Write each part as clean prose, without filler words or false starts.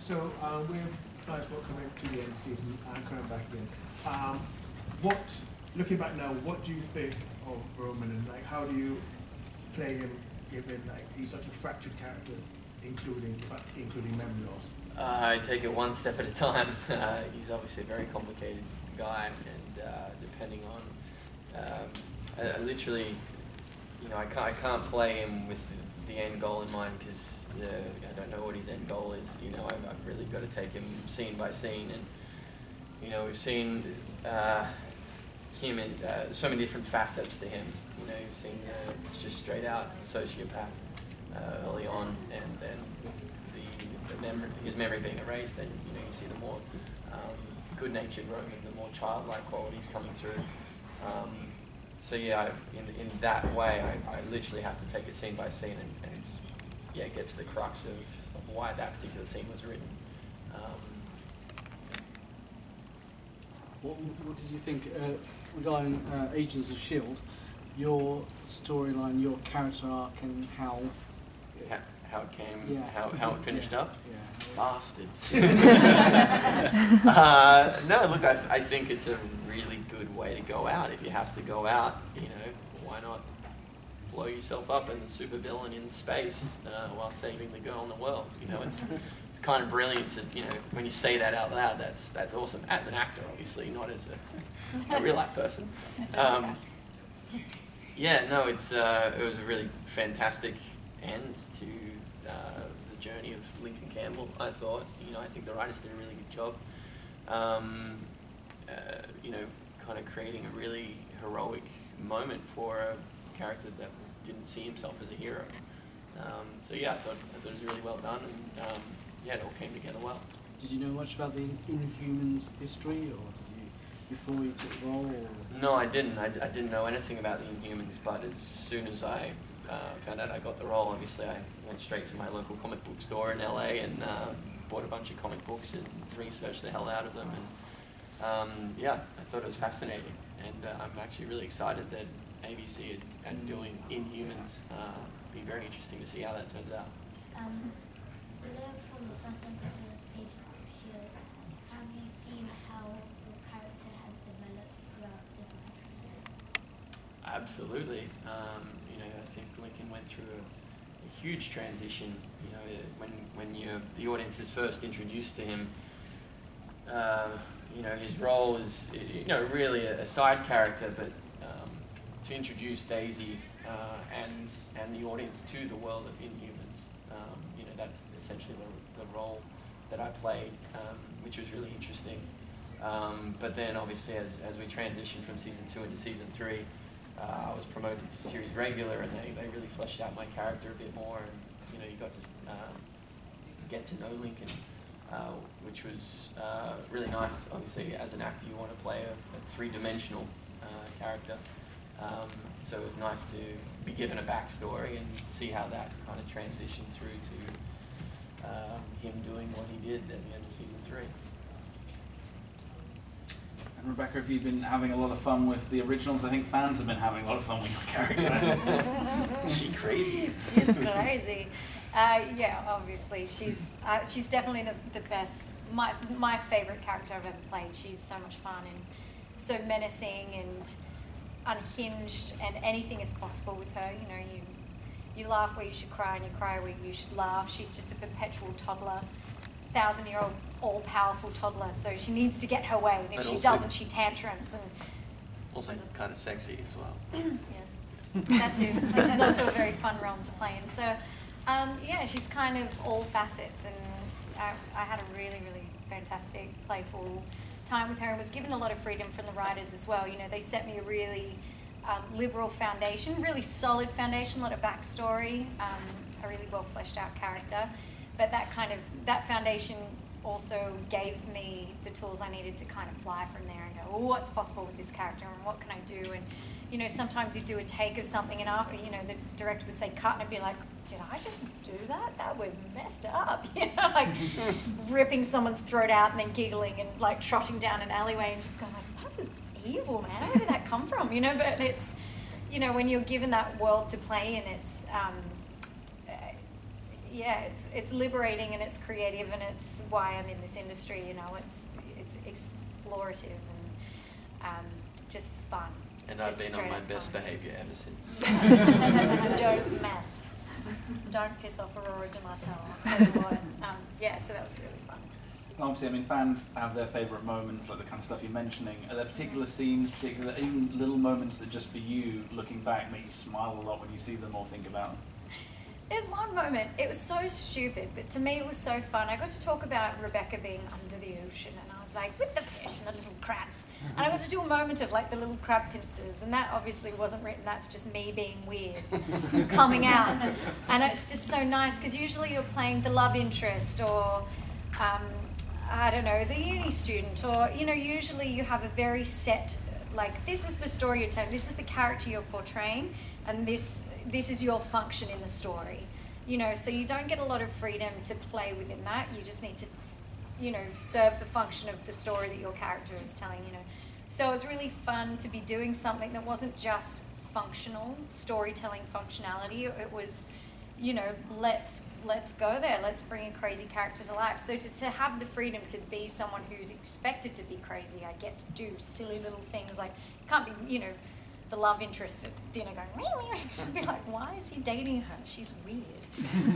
So with Blindspot coming to the end of the season and coming back in, looking back now, what do you think of Roman, and like how do you play him, given like he's such a fractured character, including memory loss? I take it one step at a time. He's obviously a very complicated guy, and depending on, I literally, I can't play him with the end goal in mind, because I don't know what his end goal is. I've really got to take him scene by scene, and we've seen him in so many different facets to him. You've seen it's just straight out sociopath early on, and then his memory being erased, then you see the more good-natured Roman, the more childlike qualities coming through. So yeah, in that way, I literally have to take it scene by scene and get to the crux of why that particular scene was written. What did you think regarding Agents of S.H.I.E.L.D., your storyline, your character arc, and how it came, how it finished up? Yeah. Bastards. No, look, I think it's a really good way to go out. If you have to go out, why not blow yourself up in the supervillain in space while saving the girl in the world? It's kind of brilliant to, when you say that out loud, that's awesome. As an actor, obviously, not as a real life person. It was a really fantastic end to the journey of Lincoln Campbell, I thought. I think the writers did a really good job. Kind of creating a really heroic moment for a character that didn't see himself as a hero. I thought it was really well done, and it all came together well. Did you know much about the Inhumans history, or did you, before you took the role? Or? No, I didn't. I didn't know anything about the Inhumans, but as soon as I found out I got the role, obviously I went straight to my local comic book store in LA and bought a bunch of comic books and researched the hell out of them. And I thought it was fascinating, and I'm actually really excited that ABC are doing Inhumans. Be very interesting to see how that turns out. From the first time playing Agents of S.H.I.E.L.D., have you seen how your character has developed throughout different episodes? Absolutely. I think Lincoln went through a huge transition. When the audience is first introduced to him, his role is really a side character, but to introduce Daisy and the audience to the world of Inhumans, that's essentially the role that I played, which was really interesting. But then obviously as we transitioned from season 2 into season 3, I was promoted to series regular, and they really fleshed out my character a bit more, and you got to get to know Lincoln, which was really nice. Obviously, as an actor, you want to play a three-dimensional character, so it was nice to be given a backstory and see how that kind of transitioned through to him doing what he did at the end of season 3. And Rebecca, have you been having a lot of fun with the originals? I think fans have been having a lot of fun with your character. Is she crazy? She's crazy. Obviously, she's definitely the best. My favorite character I've ever played. She's so much fun and so menacing and unhinged, and anything is possible with her. You laugh where you should cry, and you cry where you should laugh. She's just a perpetual toddler, 1,000-year-old, all-powerful toddler. So she needs to get her way, and if she doesn't, she tantrums. And also kind of sexy as well. Yes, that too, which is also a very fun role to play in. So, she's kind of all facets, and I had a really, really fantastic, playful time with her, and was given a lot of freedom from the writers as well. They set me a really liberal foundation, really solid foundation, a lot of backstory, a really well fleshed out character. But that foundation also gave me the tools I needed to kind of fly from there and go, what's possible with this character, and what can I do? And sometimes you do a take of something, and after the director would say cut, and I'd be like, did I just do that? That was messed up. Like ripping someone's throat out and then giggling and like trotting down an alleyway and just going like, that was evil, man. Where did that come from? But it's, when you're given that world to play in, it's it's liberating and it's creative and it's why I'm in this industry. You know, it's explorative and just fun. And I've Just been on straight my up best fun. behaviour ever since. Don't mess. Don't piss off Aurora de Martel. I'll tell you what. So that was really fun. Obviously, I mean, fans have their favourite moments, like the kind of stuff you're mentioning. Are there particular scenes, particular even little moments that just for you, looking back, make you smile a lot when you see them or think about them? There's one moment, it was so stupid, but to me it was so fun. I got to talk about Rebecca being under the ocean, and I was like, with the fish and the little crabs. And I got to do a moment of like the little crab pincers, and that obviously wasn't written, that's just me being weird, coming out. And it's just so nice, because usually you're playing the love interest, or I don't know, the uni student, or, you know, usually you have a very set, like, this is the story you're telling, this is the character you're portraying, and this is your function in the story, you know, so you don't get a lot of freedom to play within that. You just need to, you know, serve the function of the story that your character is telling, you know. So it was really fun to be doing something that wasn't just functional, storytelling functionality. It was, you know, let's go there, let's bring a crazy character to life. So to have the freedom to be someone who's expected to be crazy, I get to do silly little things like, can't be, you know, the love interest at dinner going, wee, to be like, why is he dating her? She's weird.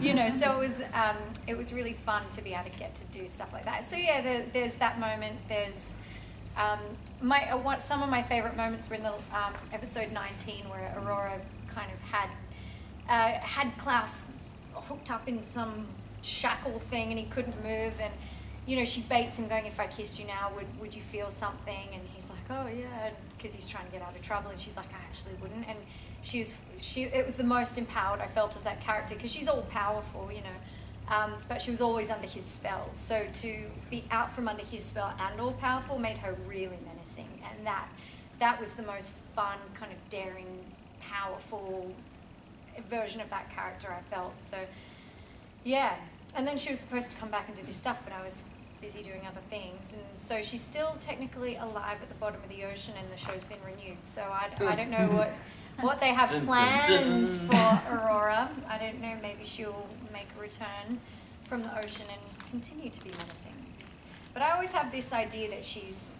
You know, so it was really fun to be able to get to do stuff like that. So yeah, there's that moment. There's some of my favorite moments were in the episode 19, where Aurora kind of had Klaus hooked up in some shackle thing and he couldn't move, and you know, she baits him going, if I kissed you now, would you feel something? And he's like, oh yeah, because he's trying to get out of trouble, and she's like, I actually wouldn't. And it was the most empowered I felt as that character, because she's all powerful, you know, but she was always under his spell. So to be out from under his spell and all powerful made her really menacing, and that was the most fun, kind of daring, powerful version of that character I felt. So yeah, and then she was supposed to come back and do this stuff, but I was busy doing other things, and so she's still technically alive at the bottom of the ocean, and the show's been renewed. So I don't know what they have planned for Aurora. I don't know, maybe she'll make a return from the ocean and continue to be menacing. But I always have this idea that she's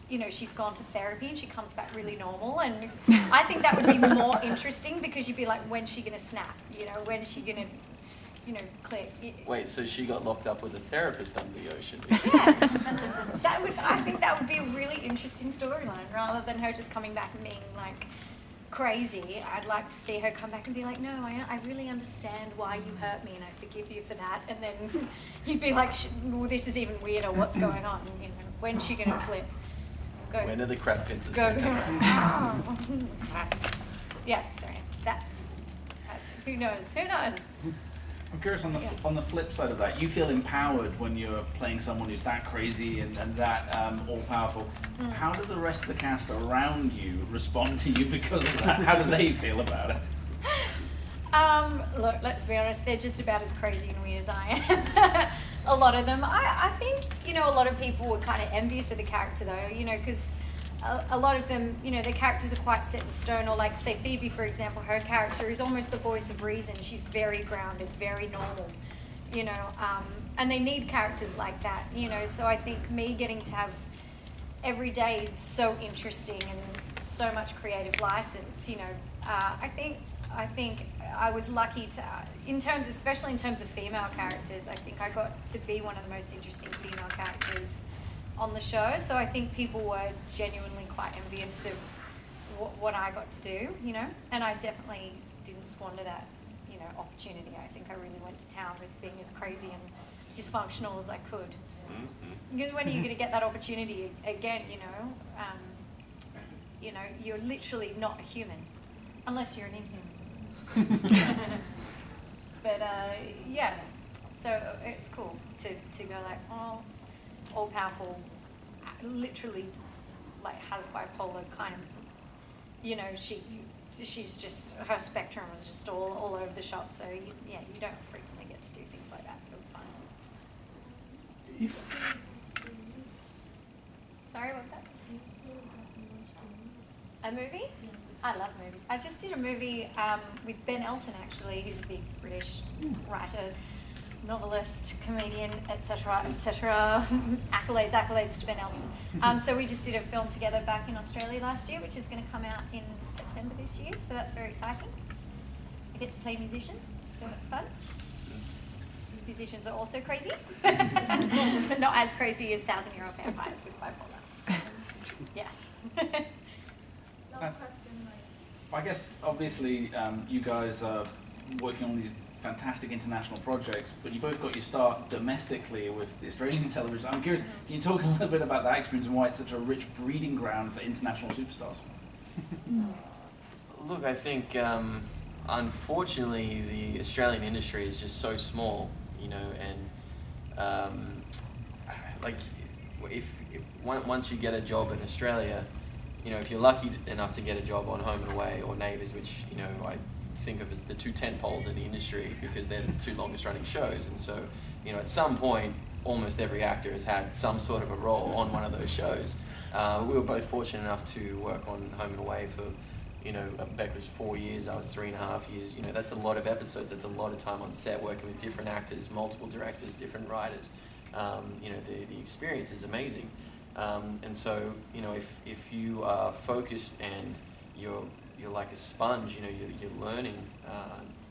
gone to therapy and she comes back really normal, and I think that would be more interesting, because you'd be like, when's she gonna snap? You know, when is she gonna, you know, click? Wait, so she got locked up with a therapist under the ocean? Yeah, I think that would be a really interesting storyline, rather than her just coming back and being like crazy. I'd like to see her come back and be like, no, I really understand why you hurt me, and I forgive you for that. And then you'd be like, well, this is even weirder. What's going on? You know, when's she gonna flip? When are the crab pincers Go. going to come back? Yeah, sorry. That's who knows? Who knows? I'm curious, on the flip side of that, you feel empowered when you're playing someone who's that crazy and that all-powerful. How do the rest of the cast around you respond to you because of that? How do they feel about it? Look, let's be honest, they're just about as crazy and weird as I am. A lot of them. I think, you know, a lot of people were kind of envious of the character, though, you know, because a lot of them, you know, their characters are quite set in stone. Or like, say, Phoebe, for example, her character is almost the voice of reason. She's very grounded, very normal, you know, and they need characters like that, you know. So I think me getting to have every day is so interesting and so much creative license, you know. I think I was lucky to, especially in terms of female characters, I think I got to be one of the most interesting female characters on the show. So I think people were genuinely quite envious of what I got to do, you know, and I definitely didn't squander that, you know, opportunity. I think I really went to town with being as crazy and dysfunctional as I could. Because when are you going to get that opportunity again, you know, you're literally not a human, unless you're an inhuman. But yeah, so it's cool to go like, oh, all powerful, literally like has bipolar kind of, you know, she's just, her spectrum is just all over the shop. So you don't frequently get to do things like that, so it's fun. Sorry, what was that? A movie? I love movies. I just did a movie with Ben Elton, actually, who's a big British writer, novelist, comedian, etc., etc. accolades to Ben Elton. So we just did a film together back in Australia last year, which is going to come out in September this year. So that's very exciting. I get to play musician, so that's fun. Musicians are also crazy, but not as crazy as 1,000-year-old vampires with bipolar. So, yeah. Last question, I guess obviously you guys are working on these fantastic international projects, but you both got your start domestically with the Australian television. I'm curious, can you talk a little bit about that experience and why it's such a rich breeding ground for international superstars? Look, I think unfortunately the Australian industry is just so small, you know, and like once you get a job in Australia, you know, if you're lucky enough to get a job on Home and Away or Neighbours, which, you know, I think of as the two tent poles in the industry because they're the two longest running shows, and so, you know, at some point almost every actor has had some sort of a role on one of those shows. We were both fortunate enough to work on Home and Away for, you know, Beck was 4 years, I was 3.5 years. You know, that's a lot of episodes, that's a lot of time on set working with different actors, multiple directors, different writers. You know, the experience is amazing. And so, you know, if you are focused and you're like a sponge, you know, you're learning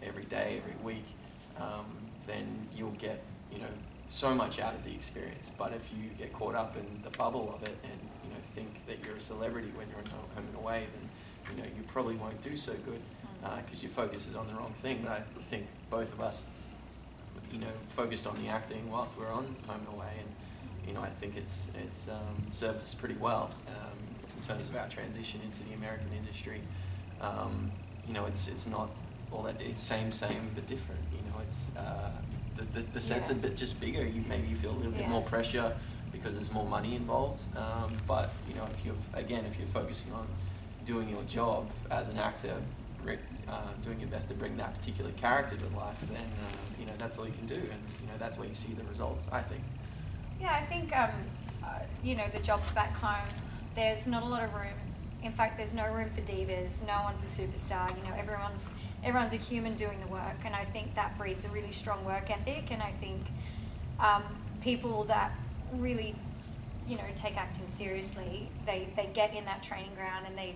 every day, every week, then you'll get, you know, so much out of the experience. But if you get caught up in the bubble of it and, you know, think that you're a celebrity when you're in Home and Away, then, you know, you probably won't do so good because your focus is on the wrong thing. But I think both of us, you know, focused on the acting whilst we're on Home and Away, and, you know, I think it's served us pretty well in terms of our transition into the American industry. You know, it's not all that, it's same but different. You know, it's the set's a bit just bigger. Maybe you feel a little bit more pressure because there's more money involved. But, you know, if you're focusing on doing your job as an actor, doing your best to bring that particular character to life, then you know, that's all you can do, and, you know, that's where you see the results, I think. Yeah, I think you know, the jobs back home, there's not a lot of room. In fact, there's no room for divas. No one's a superstar. You know, everyone's a human doing the work, and I think that breeds a really strong work ethic. And I think people that really, you know, take acting seriously, they get in that training ground, and they,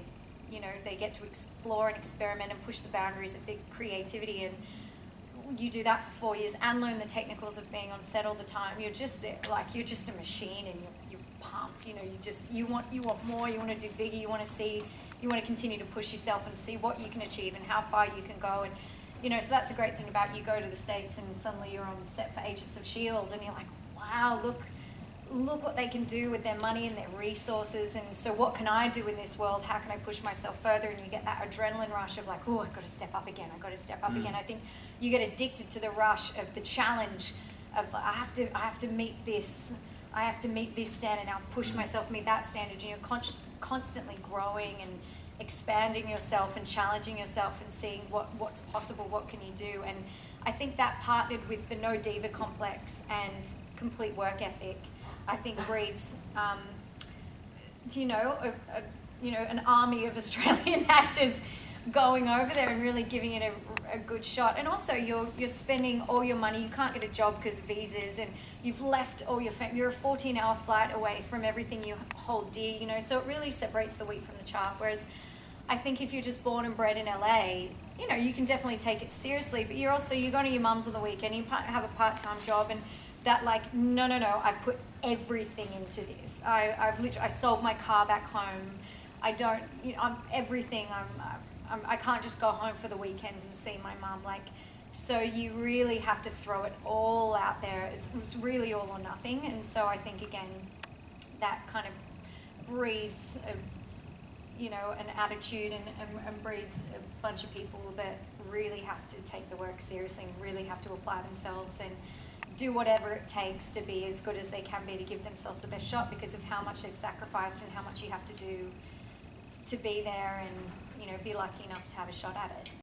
you know, they get to explore and experiment and push the boundaries of their creativity. And you do that for 4 years and learn the technicals of being on set all the time. You're just there, like, you're just a machine, and you're pumped. You know, you want more. You want to do bigger. You want to continue to push yourself and see what you can achieve and how far you can go. And, you know, so that's a great thing about, you go to the States and suddenly you're on set for Agents of S.H.I.E.L.D. and you're like, wow, look what they can do with their money and their resources, and so what can I do in this world? How can I push myself further? And you get that adrenaline rush of like, oh, I've got to step up again. Again. I think you get addicted to the rush of the challenge of, I have to meet this. I have to meet this standard. Now push myself, meet that standard. And you're constantly growing and expanding yourself and challenging yourself and seeing what's possible. What can you do? And I think that partnered with the no diva complex and complete work ethic, I think breeds, you know, an army of Australian actors going over there and really giving it a good shot. And also, you're spending all your money. You can't get a job because of visas, and you've left all your family. You're a 14-hour flight away from everything you hold dear. You know, so it really separates the wheat from the chaff. Whereas, I think if you're just born and bred in LA, you know, you can definitely take it seriously. But you're going to your mum's on the weekend. You have a part-time job, and that, like, no, I've put everything into this. I sold my car back home. I don't, you know, I'm everything. I can't just go home for the weekends and see my mum. Like, so you really have to throw it all out there. It's really all or nothing. And so I think, again, that kind of breeds you know, an attitude and breeds a bunch of people that really have to take the work seriously and really have to apply themselves and do whatever it takes to be as good as they can be, to give themselves the best shot because of how much they've sacrificed and how much you have to do to be there and, you know, be lucky enough to have a shot at it.